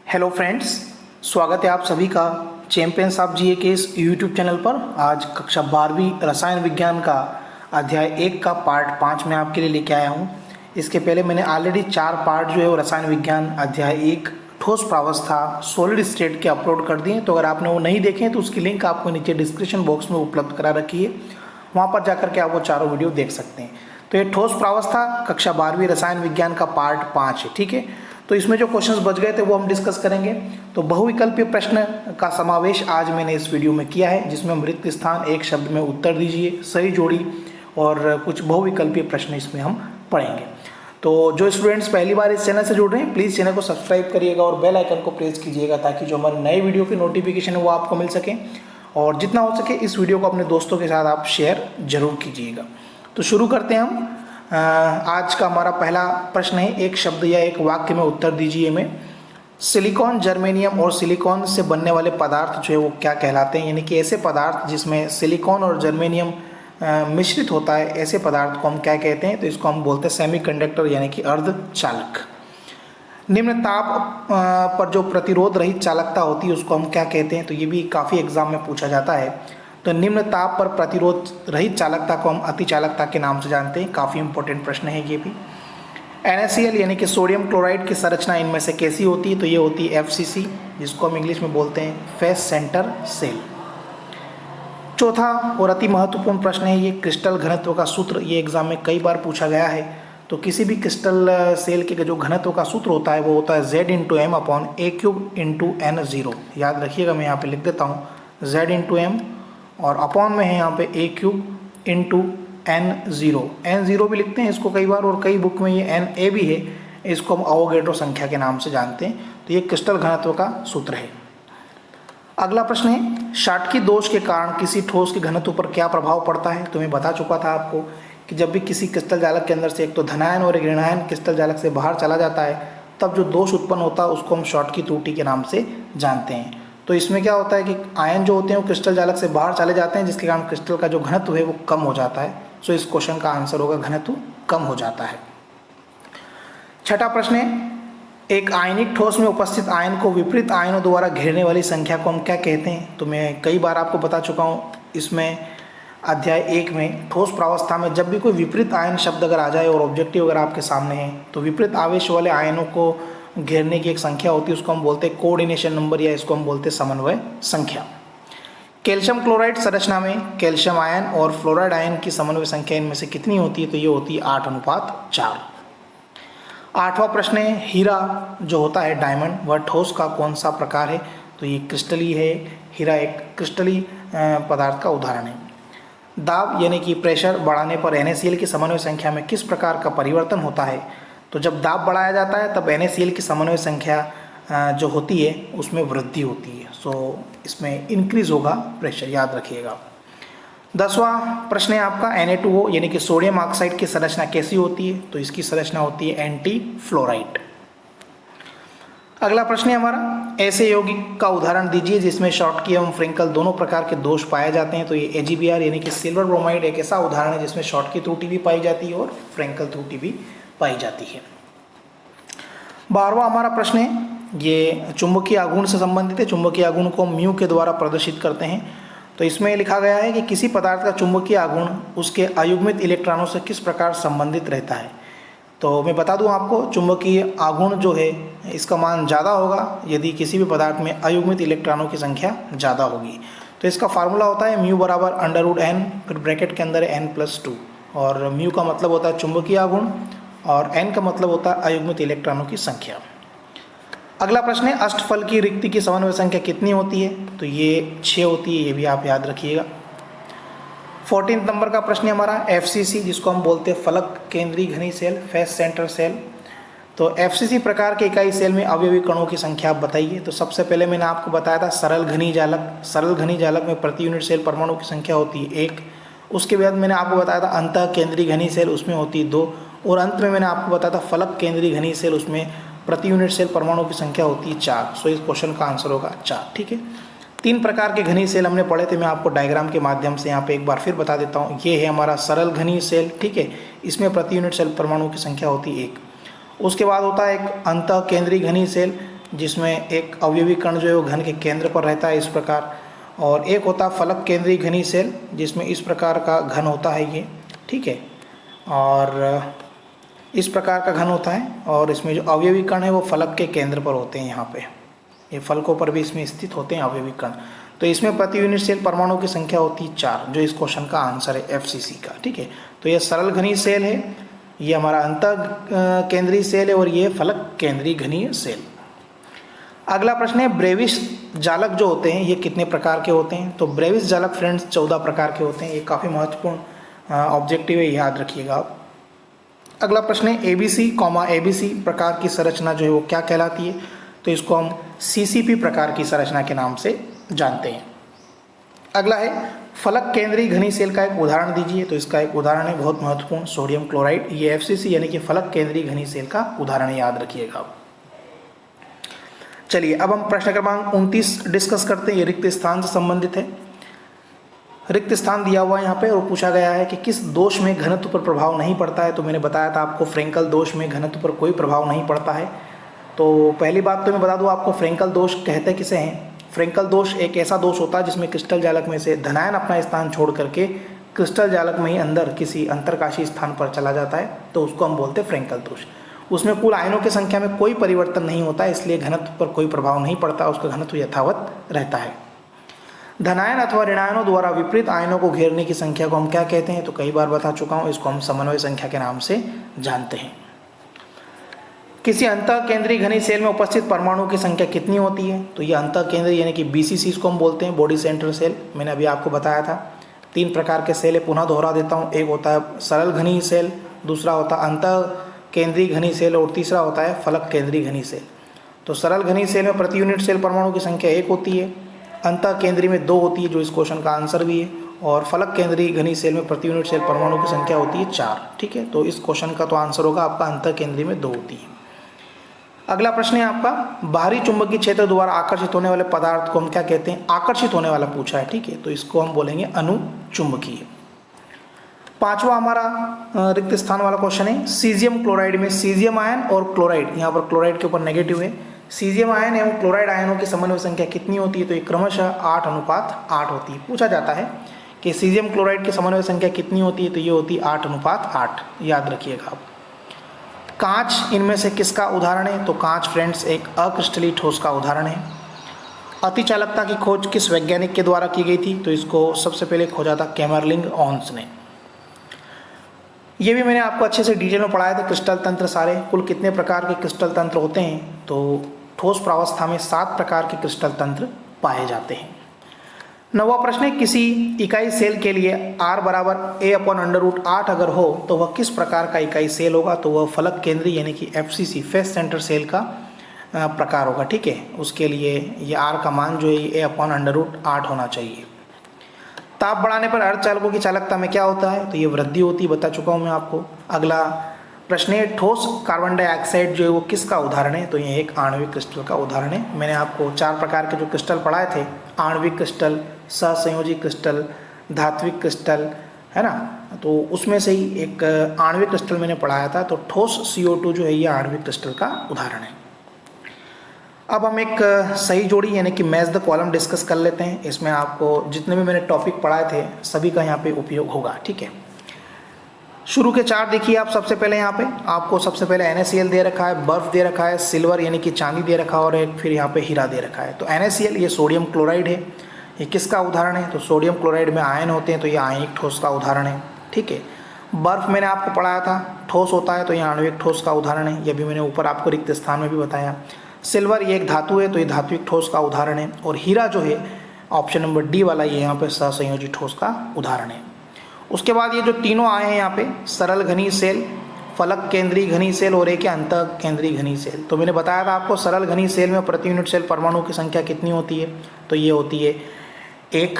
Hello friends, स्वागत है आप सभी का चैंपियंस ऑफ जीए के इस यूट्यूब चैनल पर। आज कक्षा 12वीं रसायन विज्ञान का अध्याय 1 का पार्ट 5 में आपके लिए लेके आया हूँ। इसके पहले मैंने ऑलरेडी 4 पार्ट जो है वो रसायन विज्ञान अध्याय 1 ठोस प्रावस्था सॉलिड स्टेट के अपलोड कर दिए। तो अगर आपने वो नहीं देखे तो उसकी लिंक आपको नीचे डिस्क्रिप्शन बॉक्स में उपलब्ध करा रखी है, वहाँ पर जाकर के आप वो चारों वीडियो देख सकते हैं। तो ये ठोस प्रावस्था कक्षा 12वीं रसायन विज्ञान का पार्ट 5 है, ठीक है। तो इसमें जो क्वेश्चंस बच गए थे वो हम डिस्कस करेंगे। तो बहुविकल्पीय प्रश्न का समावेश आज मैंने इस वीडियो में किया है, जिसमें हम रिक्त स्थान एक शब्द में उत्तर दीजिए, सही जोड़ी और कुछ बहुविकल्पीय प्रश्न इसमें हम पढ़ेंगे। तो जो स्टूडेंट्स पहली बार इस चैनल से जुड़ रहे हैं, प्लीज़ चैनल को सब्सक्राइब करिएगा और बेल आइकन को प्रेस कीजिएगा, ताकि जो हमारे नए वीडियो की नोटिफिकेशन है वो आपको मिल सके। और जितना हो सके इस वीडियो को अपने दोस्तों के साथ आप शेयर जरूर कीजिएगा। तो शुरू करते हैं हम। आज का हमारा पहला प्रश्न है, एक शब्द या एक वाक्य में उत्तर दीजिए में सिलिकॉन, जर्मेनियम और सिलिकॉन से बनने वाले पदार्थ जो है वो क्या कहलाते हैं। यानी कि ऐसे पदार्थ जिसमें सिलिकॉन और जर्मेनियम मिश्रित होता है, ऐसे पदार्थ को हम क्या कहते हैं। तो इसको हम बोलते हैं सेमीकंडक्टर यानी कि अर्धचालक। निम्न ताप पर जो प्रतिरोध रहित चालकता होती है उसको हम क्या कहते हैं। तो ये भी काफ़ी एग्जाम में पूछा जाता है। तो निम्न ताप पर प्रतिरोध रहित चालकता को हम अतिचालकता के नाम से जानते हैं। काफ़ी इंपॉर्टेंट प्रश्न है ये भी। NaCl यानी कि सोडियम क्लोराइड की संरचना इनमें से कैसी होती है। तो ये होती है FCC, जिसको हम इंग्लिश में बोलते हैं फेस सेंटर सेल। चौथा और अति महत्वपूर्ण प्रश्न है ये, क्रिस्टल घनत्व का सूत्र। ये एग्जाम में कई बार पूछा गया है। तो किसी भी क्रिस्टल सेल के जो घनत्व का सूत्र होता है वो होता है Z/m/a3/n0। याद रखिएगा, मैं यहाँ पे लिख देता हूँ Z/m और अपॉन में है यहाँ पे a3/n0। n0 भी लिखते हैं इसको कई बार, और कई बुक में ये Na भी है। इसको हम अवोगैड्रो संख्या के नाम से जानते हैं। तो ये क्रिस्टल घनत्व का सूत्र है। अगला प्रश्न है, शाटकी दोष के कारण किसी ठोस के घनत्व पर क्या प्रभाव पड़ता है। तो मैं बता चुका था आपको कि जब भी किसी क्रिस्टल जालक के अंदर से एक तो धनायन और एक ऋणायन क्रिस्टल जालक से बाहर चला जाता है, तब जो दोष उत्पन्न होता है उसको हम शाटकी त्रुटि के नाम से जानते हैं। तो इसमें क्या होता है कि आयन जो होते हैं वो क्रिस्टल जालक से बाहर चले जाते हैं, जिसके कारण क्रिस्टल का जो घनत्व है वो कम हो जाता है। सो इस क्वेश्चन का आंसर होगा घनत्व कम हो जाता है। छठा प्रश्न है, एक आयनिक ठोस में उपस्थित आयन को विपरीत आयनों द्वारा घेरने वाली संख्या को हम क्या कहते हैं। तो मैं कई बार आपको बता चुका हूँ इसमें अध्याय 1 में, ठोस प्रावस्था में जब भी कोई विपरीत आयन शब्द अगर आ जाए और ऑब्जेक्टिव अगर आपके सामने है, तो विपरीत आवेश वाले आयनों को घेरने की एक संख्या होती है, उसको हम बोलते हैं कोऑर्डिनेशन नंबर, या इसको हम बोलते हैं समन्वय संख्या। कैल्शियम क्लोराइड संरचना में कैल्शियम आयन और फ्लोराइड आयन की समन्वय संख्या इनमें से कितनी होती है। तो ये होती है 8:4। आठवां प्रश्न है, हीरा जो होता है डायमंड, वह ठोस का कौन सा प्रकार है। तो ये क्रिस्टली है। हीरा एक क्रिस्टली पदार्थ का उदाहरण है। दाब यानी कि प्रेशर बढ़ाने पर NaCl की समन्वय संख्या में किस प्रकार का परिवर्तन होता है। तो जब दाब बढ़ाया जाता है तब NaCl की समन्वय संख्या जो होती है उसमें वृद्धि होती है। सो इसमें इंक्रीज होगा प्रेशर, याद रखिएगा। 10वां प्रश्न है आपका, Na2O यानी कि सोडियम ऑक्साइड की संरचना कैसी होती है। तो इसकी संरचना होती है एंटी फ्लोराइड। अगला प्रश्न है हमारा, ऐसे यौगिक का उदाहरण दीजिए जिसमें शॉटकी एवं फ्रिंकल दोनों प्रकार के दोष पाए जाते हैं। तो ये AgBr यानी कि सिल्वर ब्रोमाइड एक ऐसा उदाहरण है जिसमें शॉटकी त्रुटि भी पाई जाती है और फ्रिंकल त्रुटि भी पाई जाती है। 12वां हमारा प्रश्न है, ये चुंबकीय आघूर्ण से संबंधित है। चुंबकीय आघूर्ण को म्यू के द्वारा प्रदर्शित करते हैं। तो इसमें लिखा गया है कि किसी पदार्थ का चुंबकीय आघूर्ण उसके अयुग्मित इलेक्ट्रॉनों से किस प्रकार संबंधित रहता है। तो मैं बता दूं आपको, चुंबकीय आघूर्ण जो है इसका मान ज़्यादा होगा यदि किसी भी पदार्थ में अयुग्मित इलेक्ट्रॉनों की संख्या ज़्यादा होगी। तो इसका फार्मूला होता है म्यू बराबर √n, फिर ब्रैकेट के अंदर है n+2, और म्यू का मतलब होता है चुंबकीय आघूर्ण और n का मतलब होता है अयुग्मित इलेक्ट्रॉनों की संख्या। अगला प्रश्न है, अष्टफल की रिक्ति की समन्वय संख्या कितनी होती है। तो ये 6 होती है, ये भी आप याद रखिएगा। 14 नंबर का प्रश्न है हमारा, FCC जिसको हम बोलते हैं फलक केंद्रीय घनी सेल, फेस सेंटर सेल। तो FCC प्रकार के इकाई सेल में अवयवी कणों की संख्या आप बताइए। तो सबसे पहले मैंने आपको बताया था सरल घनी जालक। सरल घनी जालक में प्रति यूनिट सेल परमाणु की संख्या होती है 1। उसके बाद मैंने आपको बताया था अंतः केंद्रीय घनी सेल, उसमें होती है 2। और अंत में मैंने आपको बताया था फलक केंद्रीय घनी सेल, उसमें प्रति यूनिट सेल परमाणु की संख्या होती है 4। सो इस क्वेश्चन का आंसर होगा 4, ठीक है। 3 प्रकार के घनी सेल हमने पढ़े थे, मैं आपको डायग्राम के माध्यम से यहाँ पे एक बार फिर बता देता हूँ। ये है हमारा सरल घनी सेल, ठीक है। इसमें प्रति यूनिट सेल परमाणु की संख्या होती है 1। उसके बाद होता है एक अंतः केंद्रीय घनी सेल, जिसमें एक अवयवी कण जो है वो घन के केंद्र पर रहता है इस प्रकार, और एक होता है फलक केंद्रीय घनीय सेल जिसमें इस प्रकार का घन होता है ये, ठीक है, और इस प्रकार का घन होता है, और इसमें जो अवयवी कण है वो फलक के केंद्र पर होते हैं। यहाँ पे ये फलकों पर भी इसमें स्थित होते हैं अवयवी कण। तो इसमें प्रति यूनिट सेल परमाणु की संख्या होती है 4, जो इस क्वेश्चन का आंसर है FCC का, ठीक है। तो ये सरल घनीय सेल है, ये हमारा अंतः केंद्रीय सेल है, और ये फलक केंद्रीय घनीय सेल। अगला प्रश्न है ब्रेविस जालक जो होते हैं ये कितने प्रकार के होते हैं? तो ब्रेविस जालक फ्रेंड्स 14 प्रकार के होते हैं। ये काफ़ी महत्वपूर्ण ऑब्जेक्टिव है, याद रखिएगा आप। अगला प्रश्न है ABC प्रकार की संरचना जो है वो क्या कहलाती है? तो इसको हम CCP प्रकार की संरचना के नाम से जानते हैं। अगला है फलक केंद्रीय घनीय सेल का एक उदाहरण दीजिए। तो इसका एक उदाहरण है बहुत महत्वपूर्ण, सोडियम क्लोराइड। ये FCC यानी कि फलक केंद्रीय घनीय सेल का उदाहरण याद रखिएगा आप। चलिए अब हम प्रश्न क्रमांक 29 डिस्कस करते हैं। ये रिक्त स्थान से संबंधित है। रिक्त स्थान दिया हुआ है यहाँ पे, और पूछा गया है कि किस दोष में घनत्व पर प्रभाव नहीं पड़ता है। तो मैंने बताया था आपको फ्रेंकल दोष में घनत्व पर कोई प्रभाव नहीं पड़ता है। तो पहली बात तो मैं बता दूं आपको, फ्रेंकल दोष कहते किसे हैं? फ्रेंकल दोष एक ऐसा दोष होता है जिसमें क्रिस्टल जालक में से धनायन अपना स्थान छोड़ करके क्रिस्टल जालक में ही अंदर किसी अंतरकाशी स्थान पर चला जाता है, तो उसको हम बोलते हैं फ्रेंकल दोष। उसमें कुल आयनों की संख्या में कोई परिवर्तन नहीं होता, इसलिए घनत्व पर कोई प्रभाव नहीं पड़ता, उसका घनत्व यथावत रहता है। धनायन अथवा ऋणायनों द्वारा विपरीत आयनों को घेरने की संख्या को हम क्या कहते हैं? तो कई बार बता चुका हूँ, इसको हम समन्वय संख्या के नाम से जानते हैं। किसी अंतः केंद्रीय घनीय सेल में उपस्थित परमाणुओं की संख्या कितनी होती है? तो ये अंतः केंद्रीय यानी कि BCC इसको हम बोलते हैं, बॉडी सेंट्रल सेल। मैंने अभी आपको बताया था 3 प्रकार के सेल है, पुनः दोहरा देता हूँ। एक होता है सरल घनीय सेल, दूसरा होता है अंतः केंद्रीय घनीय सेल, और तीसरा होता है फलक केंद्रीय घनीय सेल। तो सरल घनीय सेल में प्रति यूनिट सेल परमाणु की संख्या 1 होती है, अंतः केंद्रीय में 2 होती है, जो इस क्वेश्चन का आंसर भी है, और फलक केंद्रीय घनीय सेल में प्रति यूनिट सेल परमाणु की संख्या होती है 4, ठीक है। तो इस क्वेश्चन का तो आंसर होगा आपका अंतः केंद्रीय में 2 होती है। अगला प्रश्न है आपका, बाहरी चुंबकीय क्षेत्र द्वारा आकर्षित होने वाले पदार्थ को हम क्या कहते हैं? आकर्षित होने वाला पूछा है, ठीक है, तो इसको हम बोलेंगे अनुचुंबकीय। 5वां हमारा रिक्त स्थान वाला क्वेश्चन है सीजियम क्लोराइड में सीजियम आयन और क्लोराइड, यहाँ पर क्लोराइड के ऊपर नेगेटिव है, सीजियम आयन एवं क्लोराइड आयनों की समन्वय संख्या कितनी होती है? तो ये क्रमशः 8:8 होती है। पूछा जाता है कि सीजियम क्लोराइड की समन्वय संख्या कितनी होती है? तो ये होती है 8:8, याद रखिएगा आप। कांच इनमें से किसका उदाहरण है? तो कांच फ्रेंड्स एक अक्रिस्टलीय ठोस का उदाहरण है। अतिचालकता की खोज किस वैज्ञानिक के द्वारा की गई थी? तो इसको सबसे पहले खोजा था कैमरलिंग ऑन्स ने। ये भी मैंने आपको अच्छे से डिटेल में पढ़ाया था, क्रिस्टल तंत्र सारे कुल कितने प्रकार के क्रिस्टल तंत्र होते हैं? तो ठोस प्रावस्था में 7 प्रकार के क्रिस्टल तंत्र पाए जाते हैं। 9वां प्रश्न है, किसी इकाई सेल के लिए R बराबर A/√8 अगर हो तो वह किस प्रकार का इकाई सेल होगा? तो वह फलक केंद्रीय यानी कि FCC फेस सेंटर सेल का प्रकार होगा, ठीक है। उसके लिए ये R का मान जो है A/√8 होना चाहिए। ताप बढ़ाने पर अर्धचालकों की चालकता में क्या होता है? तो ये वृद्धि होती है, बता चुका हूँ मैं आपको। अगला प्रश्न है, ठोस कार्बन डाइऑक्साइड जो है वो किसका उदाहरण है? तो ये एक आणविक क्रिस्टल का उदाहरण है। मैंने आपको 4 प्रकार के जो क्रिस्टल पढ़ाए थे, आणविक क्रिस्टल, सहसंयोजी क्रिस्टल, धात्विक क्रिस्टल, है ना, तो उसमें से ही एक आणविक क्रिस्टल मैंने पढ़ाया था। तो ठोस CO2 जो है ये आणविक क्रिस्टल का उदाहरण है। अब हम एक सही जोड़ी यानी कि मैच द कॉलम डिस्कस कर लेते हैं। इसमें आपको जितने भी मैंने टॉपिक पढ़ाए थे सभी का यहाँ पे उपयोग होगा, ठीक है। शुरू के 4 देखिए आप। सबसे पहले यहाँ पे आपको सबसे पहले NaCl दे रखा है, बर्फ दे रखा है, सिल्वर यानी कि चांदी दे रखा है, और एक फिर यहाँ पे हीरा दे रखा है। तो NaCl ये सोडियम क्लोराइड है। ये किसका उदाहरण है? तो सोडियम क्लोराइड में आयन होते हैं, तो ये आयनिक ठोस का उदाहरण है, ठीक है। बर्फ मैंने आपको पढ़ाया था ठोस होता है, तो ये आणविक ठोस का उदाहरण है। ये भी मैंने ऊपर आपको रिक्त स्थान में भी बताया। सिल्वर ये एक धातु है, तो ये धात्विक ठोस का उदाहरण है। और हीरा जो है ऑप्शन नंबर D वाला, ये यहाँ पे सहसंयोजी ठोस का उदाहरण है। उसके बाद ये जो तीनों आए हैं यहाँ पे, सरल घनीय सेल, फलक केंद्रीय घनीय सेल और एक अंतः केंद्रीय घनीय सेल। तो मैंने बताया था आपको सरल घनीय सेल में प्रति यूनिट सेल परमाणु की संख्या कितनी होती है? तो ये होती है 1।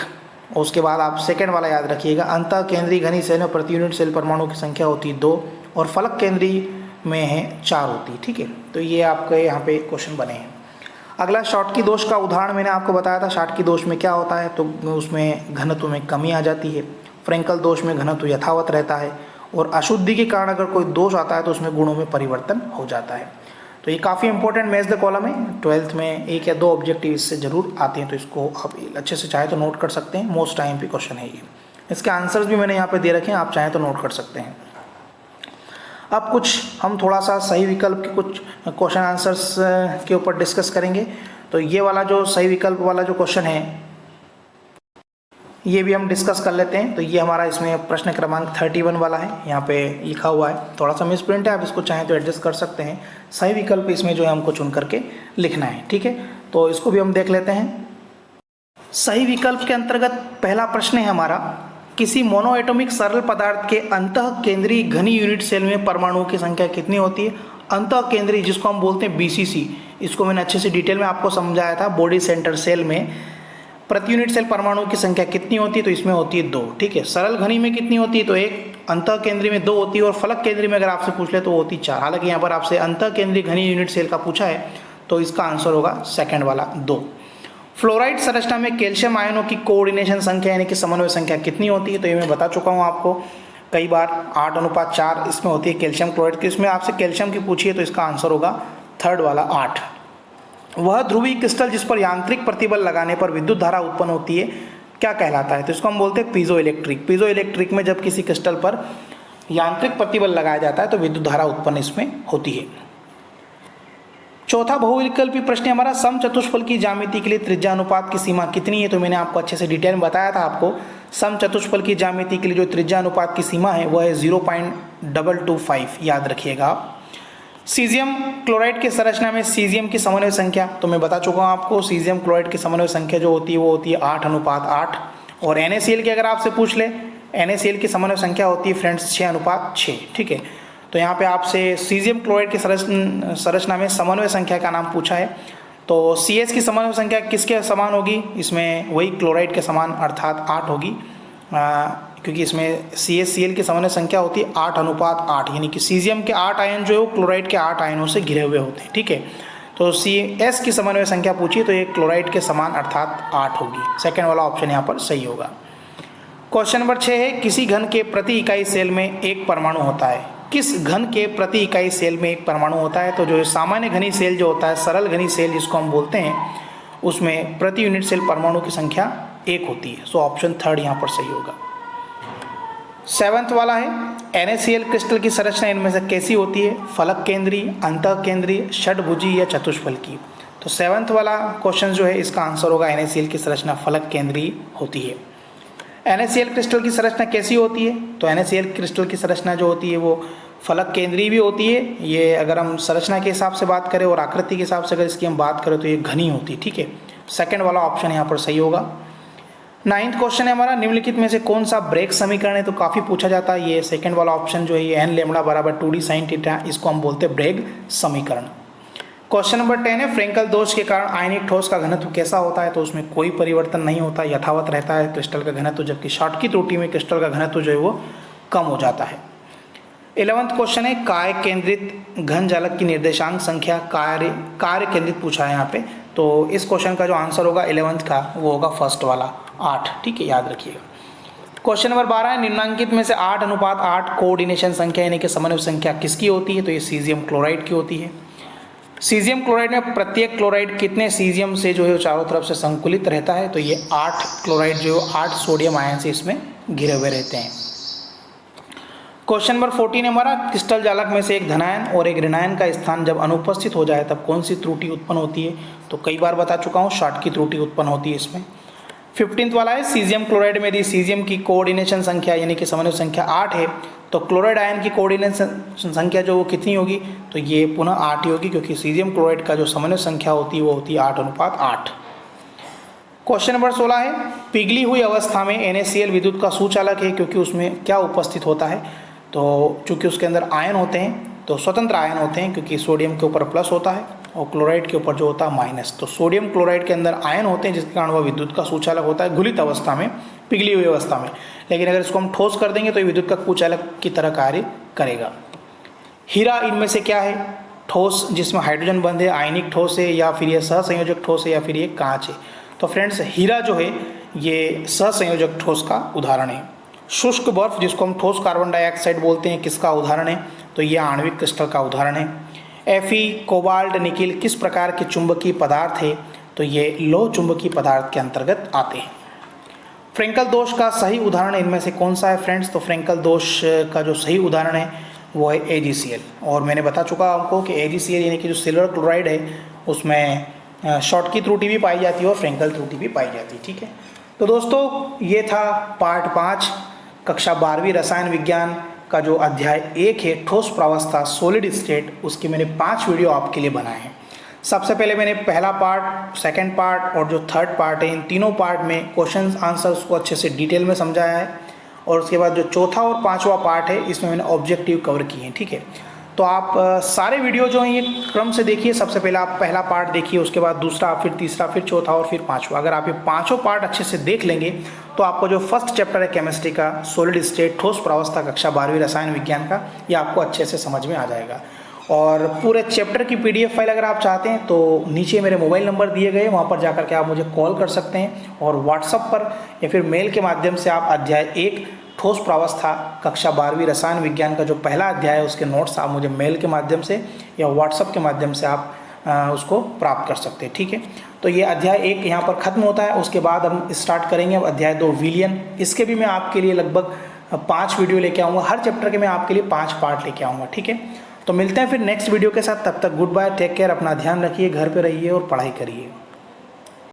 उसके बाद आप सेकेंड वाला याद रखिएगा, अंतः केंद्रीय घनीय सेल में प्रति यूनिट सेल परमाणु की संख्या होती है 2, और फलक केंद्रीय में है 4 होती, ठीक है। तो ये आपके यहाँ पे क्वेश्चन बने हैं। अगला शॉटकी दोष का उदाहरण मैंने आपको बताया था। शॉटकी दोष में क्या होता है? तो उसमें घनत्व में कमी आ जाती है। फ्रेंकल दोष में घनत्व यथावत रहता है, और अशुद्धि के कारण अगर कोई दोष आता है तो उसमें गुणों में परिवर्तन हो जाता है। तो ये काफ़ी इंपॉर्टेंट मैच द कॉलम है। 12th में 1 या 2 ऑब्जेक्टिव इससे जरूर आते हैं, तो इसको आप अच्छे से चाहे तो नोट कर सकते हैं। मोस्ट टाइम पे क्वेश्चन है ये। इसके आंसर्स भी मैंने यहाँ पे दे रखे हैं, आप चाहें तो नोट कर सकते हैं। अब कुछ हम थोड़ा सा सही विकल्प के कुछ क्वेश्चन आंसर्स के ऊपर डिस्कस करेंगे। तो ये वाला जो सही विकल्प वाला जो क्वेश्चन है ये भी हम डिस्कस कर लेते हैं। तो ये हमारा इसमें प्रश्न क्रमांक 31 वाला है, यहाँ पे लिखा हुआ है, थोड़ा सा मिस प्रिंट है, आप इसको चाहें तो एडजस्ट कर सकते हैं। सही विकल्प इसमें जो है हमको चुन करके लिखना है, ठीक है। तो इसको भी हम देख लेते हैं। सही विकल्प के अंतर्गत पहला प्रश्न है हमारा, किसी मोनोएटॉमिक सरल पदार्थ के अंतः केंद्रीय घनी यूनिट सेल में परमाणुओं की संख्या कितनी होती है। अंतः केंद्रीय जिसको हम बोलते हैं BCC, इसको मैंने अच्छे से डिटेल में आपको समझाया था। बॉडी सेंटर सेल में प्रति यूनिट सेल परमाणुओं की संख्या कितनी होती है, तो इसमें होती है 2, ठीक है। सरल घनी में कितनी होती है, तो 1, अंतः केंद्रीय में 2 होती है, और फलक केंद्रीय में अगर आपसे पूछ ले तो होती 4। हालांकि यहाँ पर आपसे अंतः केंद्रीय घनी यूनिट सेल का पूछा है, तो इसका आंसर होगा सेकंड वाला 2। फ्लोराइड संरचना में कैल्शियम आयनों की कोऑर्डिनेशन संख्या यानी कि समन्वय संख्या कितनी होती है, तो ये मैं बता चुका हूँ आपको कई बार, 8:4 इसमें होती है कैल्शियम क्लोराइड की। इसमें आपसे कैल्शियम की पूछी है, तो इसका आंसर होगा थर्ड वाला 8। वह ध्रुवीय क्रिस्टल जिस पर यांत्रिक प्रतिबल लगाने पर विद्युत धारा उत्पन्न होती है क्या कहलाता है, तो इसको हम बोलते हैं पीजो इलेक्ट्रिक। पीजो इलेक्ट्रिक में जब किसी क्रिस्टल पर यांत्रिक प्रतिबल लगाया जाता है तो विद्युत धारा उत्पन्न इसमें होती है। चौथा बहुविकल्पी प्रश्न हमारा, समचतुष्फल की ज्यामिति के लिए त्रिज्या अनुपात की सीमा कितनी है, तो मैंने आपको अच्छे से डिटेल में बताया था। आपको समचतुष्फल की ज्यामिति के लिए जो त्रिज्या अनुपात की सीमा है वह है 0.225, याद रखिएगा आप। सीजियम क्लोराइड की संरचना में सीजियम की समन्वय संख्या, तो मैं बता चुका हूँ आपको, सीजियम क्लोराइड की समन्वय संख्या जो होती है वो होती है 8:8। और NaCl की अगर आपसे पूछ ले, NaCl की समन्वय संख्या होती है फ्रेंड्स 6:6, ठीक है। तो यहाँ पे आपसे सीजियम क्लोराइड की संरचना में समन्वय संख्या का नाम पूछा है, तो CS की समन्वय संख्या किसके समान होगी, इसमें वही क्लोराइड के समान अर्थात 8 होगी, क्योंकि इसमें CaCl की समन्वय संख्या होती है 8:8, यानी कि सीजियम के 8 आयन जो है वो क्लोराइड के 8 आयनों से घिरे हुए होते हैं, ठीक है। तो CS की समन्वय संख्या पूछी तो ये क्लोराइड के समान अर्थात 8 होगी। सेकेंड वाला ऑप्शन यहाँ पर सही होगा। क्वेश्चन नंबर 6 है, किसी घन के प्रति इकाई सेल में एक परमाणु होता है। किस घन के प्रति इकाई सेल में एक परमाणु होता है, तो जो सामान्य घनी सेल जो होता है, सरल घनी सेल जिसको हम बोलते हैं, उसमें प्रति यूनिट सेल परमाणु की संख्या 1 होती है। सो ऑप्शन थर्ड यहाँ पर सही होगा। 7th वाला है, NaCl क्रिस्टल की संरचना इनमें से कैसी होती है, फलक केंद्रीय, अंतः केंद्रीय, षडभुजी या चतुष्फल की। तो 7th वाला क्वेश्चन जो है इसका आंसर होगा NaCl की संरचना फलक केंद्रीय होती है। NaCl क्रिस्टल की संरचना कैसी होती है, तो NaCl क्रिस्टल की संरचना जो होती है वो फलक केंद्रीय भी होती है। ये अगर हम संरचना के हिसाब से बात करें और आकृति के हिसाब से अगर इसकी हम बात करें तो ये घनी होती है, ठीक है। सेकेंड वाला ऑप्शन यहाँ पर सही होगा। 9th क्वेश्चन है हमारा, निम्नलिखित में से कौन सा ब्रेग समीकरण है, तो काफ़ी पूछा जाता है। ये सेकंड वाला ऑप्शन जो है ये n λ = 2d sin थीटा, इसको हम बोलते हैं ब्रेग समीकरण। क्वेश्चन नंबर 10 है, फ्रेंकल दोष के कारण आयनिक ठोस का घनत्व कैसा होता है, तो उसमें कोई परिवर्तन नहीं होता, यथावत रहता है क्रिस्टल का घनत्व, जबकि शॉटकी त्रुटि में क्रिस्टल का घनत्व जो है वो कम हो जाता है। 11th क्वेश्चन है, काय केंद्रित घन जालक की निर्देशांक संख्या कार्य केंद्रित पूछा है यहाँ पे, तो इस क्वेश्चन का जो आंसर होगा 11th का वो होगा फर्स्ट वाला 8, ठीक है, याद रखिएगा। क्वेश्चन नंबर 12 है, निम्नांकित में से 8:8 कोऑर्डिनेशन संख्या यानी कि समन्वय संख्या किसकी होती है, तो ये सीजियम क्लोराइड की होती है। सीजियम क्लोराइड में प्रत्येक क्लोराइड कितने सीजियम से जो है चारों तरफ से संकुलित रहता है, तो ये 8 क्लोराइड जो 8 सोडियम आयन से इसमें घिरे हुए रहते हैं। क्वेश्चन नंबर 14 हमारा, क्रिस्टल जालक में से एक धनायन और एक ऋणायन का स्थान जब अनुपस्थित हो जाए तब कौन सी त्रुटि उत्पन्न होती है, तो कई बार बता चुका हूँ, शॉटकी त्रुटि उत्पन्न होती है इसमें। 15th वाला है, सीजियम क्लोराइड में यदि सीजियम की कोऑर्डिनेशन संख्या यानी कि समन्वय संख्या 8 है तो क्लोराइड आयन की कोऑर्डिनेशन संख्या जो वो कितनी होगी, तो ये पुनः 8 ही होगी, क्योंकि सीजियम क्लोराइड का जो समन्वय संख्या होती है वो होती है 8:8। क्वेश्चन नंबर 16 है, पिघली हुई अवस्था में NaCl विद्युत का सुचालक है, क्योंकि उसमें क्या उपस्थित होता है, तो चूंकि उसके अंदर आयन होते हैं तो स्वतंत्र आयन होते हैं, क्योंकि सोडियम के ऊपर प्लस होता है और क्लोराइड के ऊपर जो होता है माइनस, तो सोडियम क्लोराइड के अंदर आयन होते हैं जिसके कारण वह विद्युत का सुचालक होता है घुलित अवस्था में, पिघली हुई अवस्था में। लेकिन अगर इसको हम ठोस कर देंगे तो ये विद्युत का कुचालक की तरह कार्य करेगा। हीरा इनमें से क्या है, ठोस जिसमें हाइड्रोजन बंध है, आयनिक ठोस है, या फिर ये सहसंयोजक ठोस है, या फिर ये कांच है। तो फ्रेंड्स हीरा जो है ये सहसंयोजक ठोस का उदाहरण है। शुष्क बर्फ जिसको हम ठोस कार्बन डाइऑक्साइड बोलते हैं किसका उदाहरण है, तो ये आणविक क्रिस्टल का उदाहरण है। Fe, कोबाल्ट, निकिल किस प्रकार के चुंबकीय पदार्थ है? तो ये लोह चुंबकीय पदार्थ के अंतर्गत आते हैं। फ्रेंकल दोष का सही उदाहरण इनमें से कौन सा है फ्रेंड्स? तो फ्रेंकल दोष का जो सही उदाहरण है वो है AgCl। और मैंने बता चुका आपको कि AgCl यानी कि जो सिल्वर क्लोराइड है उसमें शॉर्ट की त्रुटि भी पाई जाती है और फ्रेंकल त्रुटि भी पाई जाती है। ठीक है, तो दोस्तों ये था पार्ट 5 कक्षा 12वीं रसायन विज्ञान का जो अध्याय 1 है ठोस प्रावस्था सॉलिड स्टेट, उसके मैंने 5 वीडियो आपके लिए बनाए हैं। सबसे पहले मैंने पहला पार्ट, सेकंड पार्ट और जो थर्ड पार्ट है, इन तीनों पार्ट में क्वेश्चंस आंसर्स को अच्छे से डिटेल में समझाया है। और उसके बाद जो चौथा और पांचवा पार्ट है इसमें मैंने ऑब्जेक्टिव कवर किए हैं। ठीक है, तो आप सारे वीडियो जो हैं ये क्रम से देखिए। सबसे पहले आप पहला पार्ट देखिए, उसके बाद दूसरा, फिर तीसरा, फिर चौथा और फिर पांचवा। अगर आप ये पांचों पार्ट अच्छे से देख लेंगे तो आपको जो फर्स्ट चैप्टर है केमिस्ट्री का सॉलिड स्टेट ठोस प्रावस्था कक्षा 12वीं रसायन विज्ञान का, ये आपको अच्छे से समझ में आ जाएगा। और पूरे चैप्टर की PDF फाइल अगर आप चाहते हैं तो नीचे मेरे मोबाइल नंबर दिए गए, वहाँ पर जाकर के आप मुझे कॉल कर सकते हैं और व्हाट्सएप पर या फिर मेल के माध्यम से आप अध्याय 1 ठोस प्रावस्था कक्षा 12वीं रसायन विज्ञान का जो पहला अध्याय है उसके नोट्स आप मुझे मेल के माध्यम से या व्हाट्सएप के माध्यम से आप उसको प्राप्त कर सकते हैं। ठीक है, तो ये अध्याय 1 यहाँ पर खत्म होता है। उसके बाद हम स्टार्ट करेंगे अब अध्याय 2 विलियन। इसके भी मैं आपके लिए लगभग 5 वीडियो लेके आऊँगा। हर चैप्टर के मैं आपके लिए 5 पार्ट लेके आऊँगा। ठीक है, तो मिलते हैं फिर नेक्स्ट वीडियो के साथ। तब तक गुड बाय, टेक केयर, अपना ध्यान रखिए, घर पे रहिए और पढ़ाई करिए।